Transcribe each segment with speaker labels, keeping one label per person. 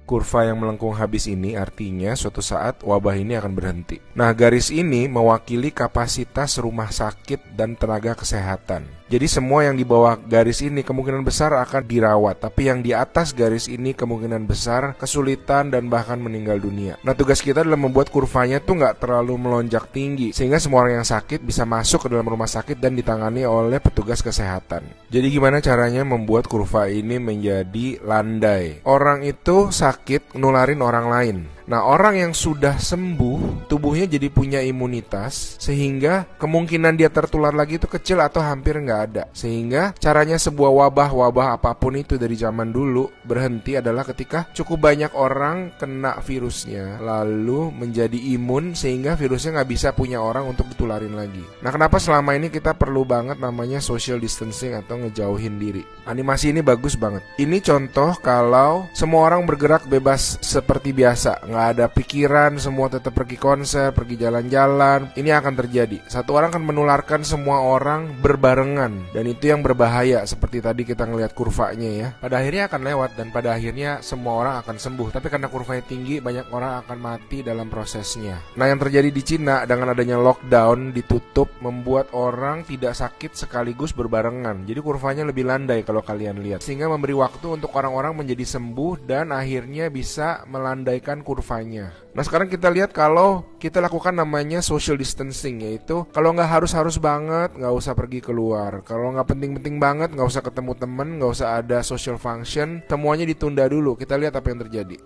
Speaker 1: Kurva yang melengkung habis ini artinya suatu saat wabah ini akan berhenti. Nah, garis ini mewakili kapasitas rumah sakit dan tenaga kesehatan. Jadi semua yang di bawah garis ini kemungkinan besar akan dirawat, tapi yang di atas garis ini kemungkinan besar kesulitan dan bahkan meninggal dunia. Nah, tugas kita adalah membuat kurvanya tuh nggak terlalu melonjak tinggi, sehingga semua orang yang sakit bisa masuk ke dalam rumah sakit dan ditangani oleh petugas kesehatan. Jadi gimana caranya membuat kurva ini menjadi landai? Orang itu sakit nularin orang lain. Nah, orang yang sudah sembuh, tubuhnya jadi punya imunitas, sehingga kemungkinan dia tertular lagi itu kecil atau hampir nggak ada. Sehingga caranya sebuah wabah apapun itu dari zaman dulu berhenti adalah ketika cukup banyak orang kena virusnya, lalu menjadi imun sehingga virusnya nggak bisa punya orang untuk ditularin lagi. Nah, kenapa selama ini kita perlu banget namanya social distancing atau ngejauhin diri? Animasi ini bagus banget. Ini contoh kalau semua orang bergerak bebas seperti biasa, nggak ada pikiran, semua tetap pergi konser, pergi jalan-jalan. Ini akan terjadi. Satu orang akan menularkan semua orang berbarengan, dan itu yang berbahaya. Seperti tadi kita ngelihat kurvanya ya. Pada akhirnya akan lewat dan pada akhirnya semua orang akan sembuh. Tapi karena kurvanya tinggi, banyak orang akan mati dalam prosesnya. Nah, yang terjadi di Cina dengan adanya lockdown, ditutup, membuat orang tidak sakit sekaligus berbarengan. Jadi kurvanya lebih landai kalau kalian lihat, sehingga memberi waktu untuk orang-orang menjadi sembuh dan akhirnya bisa melandaikan kurvanya. Nah, sekarang kita lihat kalau kita lakukan namanya social distancing, yaitu kalau nggak harus banget nggak usah pergi keluar, kalau nggak penting-penting banget nggak usah ketemu temen, nggak usah ada social function, semuanya ditunda dulu. Kita lihat apa yang terjadi.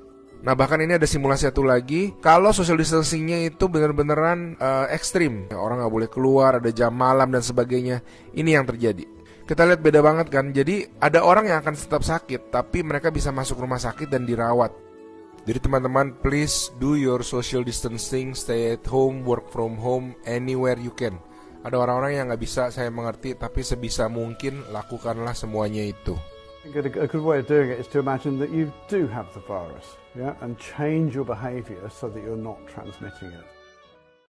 Speaker 1: Nah, bahkan ini ada simulasi satu lagi. Kalau social distancingnya itu bener-beneran ekstrim, orang nggak boleh keluar, ada jam malam dan sebagainya, ini yang terjadi. Kita lihat beda banget kan. Jadi ada orang yang akan tetap sakit, tapi mereka bisa masuk rumah sakit dan dirawat. Jadi teman-teman, please do your social distancing, stay at home, work from home, anywhere you can. Ada orang-orang yang nggak bisa, saya mengerti, tapi sebisa mungkin lakukanlah semuanya itu.
Speaker 2: A good way of doing it is to imagine that you do have the virus, yeah, and change your behavior so that you're not transmitting it.